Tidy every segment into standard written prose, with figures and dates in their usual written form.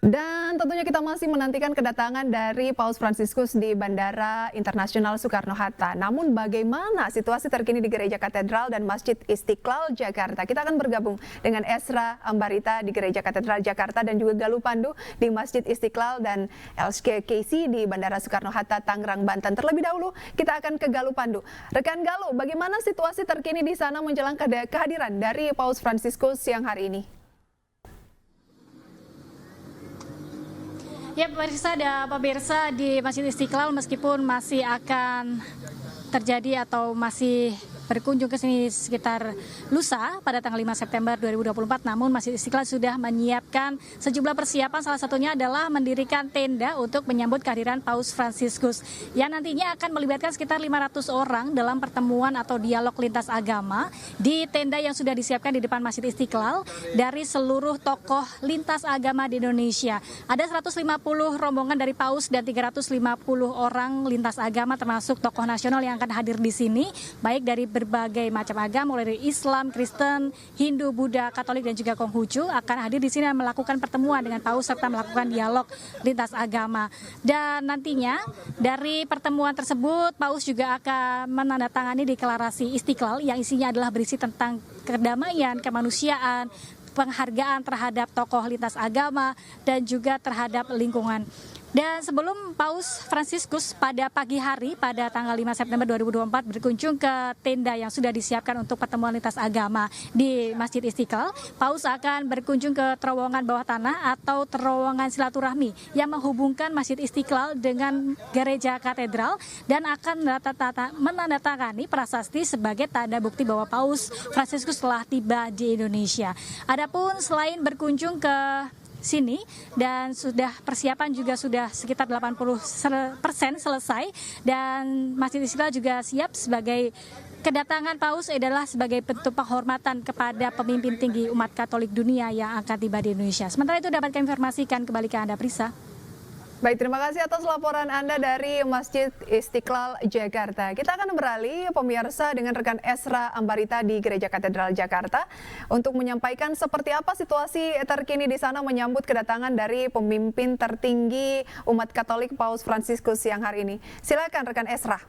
Dan tentunya kita masih menantikan kedatangan dari Paus Fransiskus di Bandara Internasional Soekarno-Hatta. Namun bagaimana situasi terkini di Gereja Katedral dan Masjid Istiqlal Jakarta? Kita akan bergabung dengan Esra Ambarita di Gereja Katedral Jakarta dan juga Galuh Pandu di Masjid Istiqlal dan LSK Casey di Bandara Soekarno-Hatta, Tangerang, Banten. Terlebih dahulu kita akan ke Galuh Pandu. Rekan Galuh, bagaimana situasi terkini di sana menjelang kehadiran dari Paus Fransiskus siang hari ini? Ya, pemirsa di Masjid Istiqlal meskipun masih akan terjadi atau masih berkunjung ke sini sekitar lusa pada tanggal 5 September 2024, namun Masjid Istiqlal sudah menyiapkan sejumlah persiapan, salah satunya adalah mendirikan tenda untuk menyambut kehadiran Paus Fransiskus yang nantinya akan melibatkan sekitar 500 orang dalam pertemuan atau dialog lintas agama di tenda yang sudah disiapkan di depan Masjid Istiqlal dari seluruh tokoh lintas agama di Indonesia. Ada 150 rombongan dari Paus dan 350 orang lintas agama termasuk tokoh nasional yang akan hadir di sini, baik dari berbagai macam agama, mulai dari Islam, Kristen, Hindu, Buddha, Katolik, dan juga Konghucu akan hadir di sini dan melakukan pertemuan dengan Paus serta melakukan dialog lintas agama. Dan nantinya dari pertemuan tersebut Paus juga akan menandatangani deklarasi Istiqlal yang isinya adalah berisi tentang kedamaian, kemanusiaan, penghargaan terhadap tokoh lintas agama dan juga terhadap lingkungan. Dan sebelum Paus Fransiskus pada pagi hari pada tanggal 5 September 2024 berkunjung ke tenda yang sudah disiapkan untuk pertemuan lintas agama di Masjid Istiqlal, Paus akan berkunjung ke terowongan bawah tanah atau terowongan silaturahmi yang menghubungkan Masjid Istiqlal dengan Gereja Katedral dan akan menandatangani prasasti sebagai tanda bukti bahwa Paus Fransiskus telah tiba di Indonesia. Adapun selain berkunjung ke sini dan persiapan juga sudah sekitar 80% selesai dan Masjid Istiqlal juga siap sebagai kedatangan Paus adalah sebagai bentuk penghormatan kepada pemimpin tinggi umat Katolik dunia yang akan tiba di Indonesia. Sementara itu dapat kami informasikan kembali ke Anda, Prisa. Baik, terima kasih atas laporan Anda dari Masjid Istiqlal Jakarta. Kita akan beralih pemirsa dengan rekan Esra Ambarita di Gereja Katedral Jakarta untuk menyampaikan seperti apa situasi terkini di sana menyambut kedatangan dari pemimpin tertinggi umat Katolik Paus Fransiskus siang hari ini. Silakan rekan Esra.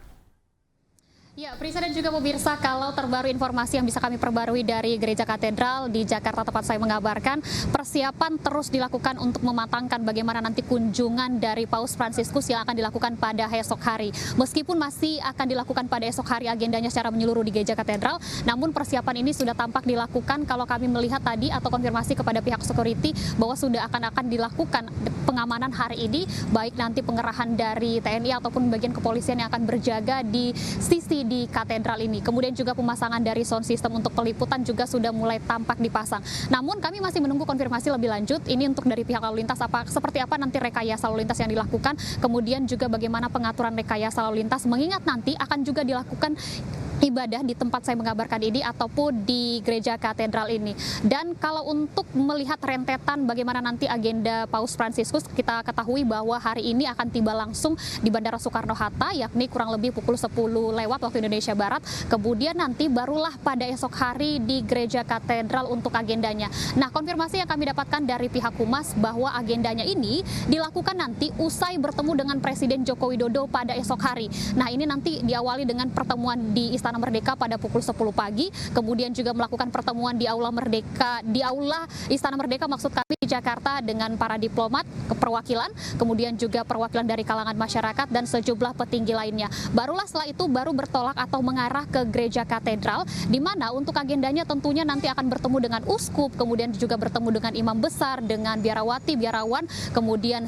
Ya, Prisa dan juga pemirsa, kalau terbaru informasi yang bisa kami perbarui dari Gereja Katedral di Jakarta tempat saya mengabarkan, persiapan terus dilakukan untuk mematangkan bagaimana nanti kunjungan dari Paus Fransiskus yang akan dilakukan pada esok hari. Meskipun masih akan dilakukan pada esok hari agendanya secara menyeluruh di Gereja Katedral, namun persiapan ini sudah tampak dilakukan kalau kami melihat tadi atau konfirmasi kepada pihak security bahwa sudah akan dilakukan pengamanan hari ini, baik nanti pengerahan dari TNI ataupun bagian kepolisian yang akan berjaga di sisi di katedral ini. Kemudian juga pemasangan dari sound system untuk peliputan juga sudah mulai tampak dipasang. Namun kami masih menunggu konfirmasi lebih lanjut ini untuk dari pihak lalu lintas seperti apa nanti rekayasa lalu lintas yang dilakukan, kemudian juga bagaimana pengaturan rekayasa lalu lintas mengingat nanti akan juga dilakukan ibadah di tempat saya mengabarkan ini ataupun di Gereja Katedral ini. Dan kalau untuk melihat rentetan bagaimana nanti agenda Paus Fransiskus, kita ketahui bahwa hari ini akan tiba langsung di Bandara Soekarno-Hatta yakni kurang lebih pukul 10 lewat waktu Indonesia Barat. Kemudian nanti barulah pada esok hari di Gereja Katedral untuk agendanya. Nah, konfirmasi yang kami dapatkan dari pihak Humas bahwa agendanya ini dilakukan nanti usai bertemu dengan Presiden Joko Widodo pada esok hari. Nah, ini nanti diawali dengan pertemuan di Istana Merdeka pada pukul 10 pagi, kemudian juga melakukan pertemuan di Aula Istana Merdeka maksud kami di Jakarta dengan para diplomat, perwakilan, kemudian juga perwakilan dari kalangan masyarakat dan sejumlah petinggi lainnya. Barulah setelah itu baru bertolak atau mengarah ke Gereja Katedral, di mana untuk agendanya tentunya nanti akan bertemu dengan uskup, kemudian juga bertemu dengan imam besar, dengan biarawan, kemudian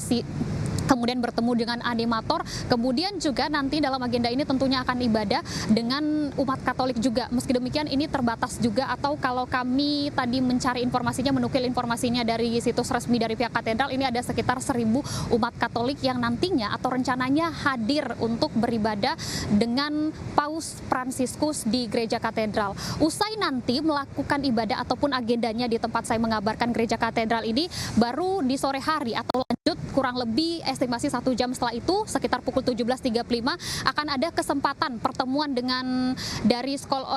bertemu dengan animator, kemudian juga nanti dalam agenda ini tentunya akan ibadah dengan umat Katolik juga. Meski demikian ini terbatas juga, atau kalau kami tadi mencari informasinya, menukil informasinya dari situs resmi dari pihak katedral, ini ada sekitar 1.000 umat Katolik yang nantinya atau rencananya hadir untuk beribadah dengan Paus Fransiskus di Gereja Katedral. Usai nanti melakukan ibadah ataupun agendanya di tempat saya mengabarkan Gereja Katedral ini, baru di sore hari atau lanjut kurang lebih estimasi 1 jam setelah itu, sekitar pukul 17.35, akan ada kesempatan pertemuan dengan dari Skol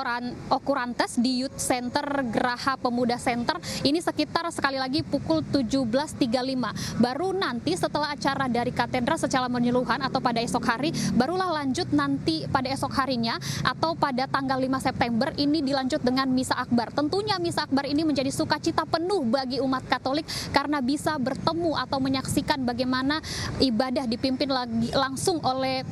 Okurantes di Youth Center Geraha Pemuda Center. Ini sekitar sekali lagi pukul 17.35. Baru nanti setelah acara dari katedral secara menyeluruhan atau pada esok hari, barulah lanjut nanti pada esok harinya atau pada tanggal 5 September ini dilanjut dengan Misa Akbar. Tentunya Misa Akbar ini menjadi sukacita penuh bagi umat Katolik karena bisa bertemu atau menyaksikan bagaimana ibadah dipimpin langsung oleh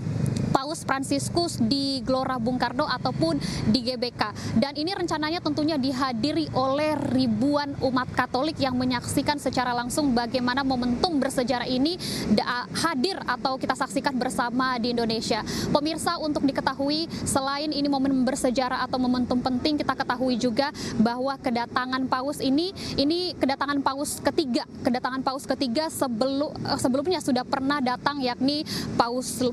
Paus Fransiskus di Gelora Bung Karno ataupun di GBK. Dan ini rencananya tentunya dihadiri oleh ribuan umat Katolik yang menyaksikan secara langsung bagaimana momentum bersejarah ini hadir atau kita saksikan bersama di Indonesia. Pemirsa, untuk diketahui, selain ini momen bersejarah atau momentum penting, kita ketahui juga bahwa kedatangan Paus ini kedatangan Paus ketiga sebelumnya sudah pernah datang, yakni Paus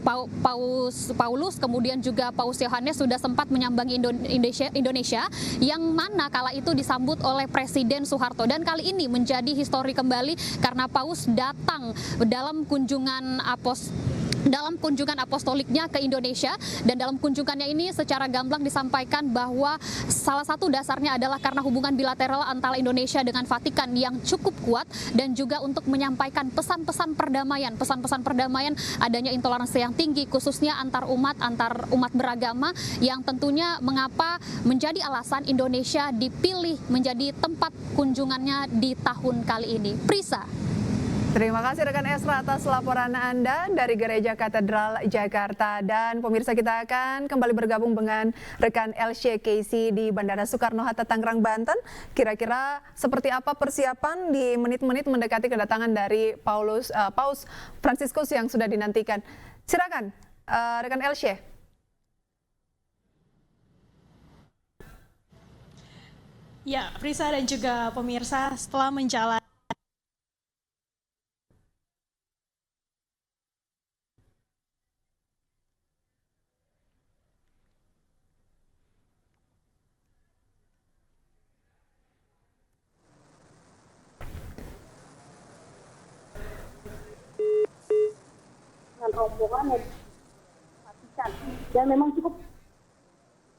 Paulus, kemudian juga Paus Yohanes sudah sempat menyambangi Indonesia, yang mana kala itu disambut oleh Presiden Soeharto. Dan kali ini menjadi histori kembali karena Paus datang dalam kunjungan apostoliknya ke Indonesia, dan dalam kunjungannya ini secara gamblang disampaikan bahwa salah satu dasarnya adalah karena hubungan bilateral antara Indonesia dengan Vatikan yang cukup kuat, dan juga untuk menyampaikan pesan-pesan perdamaian, adanya intoleransi yang tinggi khususnya antar umat beragama, yang tentunya mengapa menjadi alasan Indonesia dipilih menjadi tempat kunjungannya di tahun kali ini. Prisa. Terima kasih rekan Esra atas laporan Anda dari Gereja Katedral Jakarta. Dan pemirsa, kita akan kembali bergabung dengan rekan Elsye Casey di Bandara Soekarno-Hatta, Tangerang, Banten. Kira-kira seperti apa persiapan di menit-menit mendekati kedatangan dari Paus Fransiskus yang sudah dinantikan. Silakan rekan Elsye. Ya, Prisa dan juga pemirsa, setelah menjalani rombongan yang dimatikan, dan memang cukup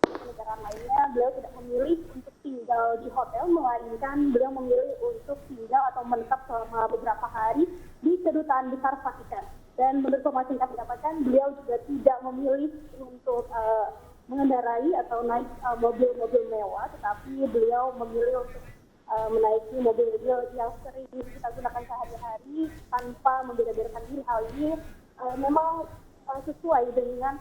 negara lainnya beliau tidak memilih untuk tinggal di hotel, melainkan beliau memilih untuk tinggal atau menetap selama beberapa hari di Kedutaan Besar Vatikan. Dan menurut informasi yang kami dapatkan, beliau juga tidak memilih untuk mengendarai atau naik mobil-mobil mewah, tetapi beliau memilih untuk menaiki mobil-mobil yang sering kita gunakan sehari-hari tanpa membeda-bedakan diri. Hal ini memang sesuai dengan